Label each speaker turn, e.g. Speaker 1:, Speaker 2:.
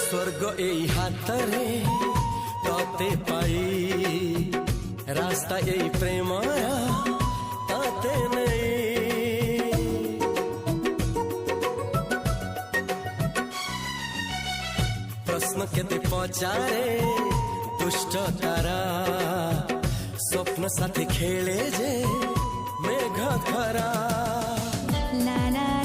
Speaker 1: स्वर्ग এই হাতরে ততে পাই রাস্তা এই প্রেম তাতে নেই প্রশ্ন কেতে পচারে দুষ্ট তারা স্বপ্ন সাথে খেলে যে মেঘ খরা
Speaker 2: লা লা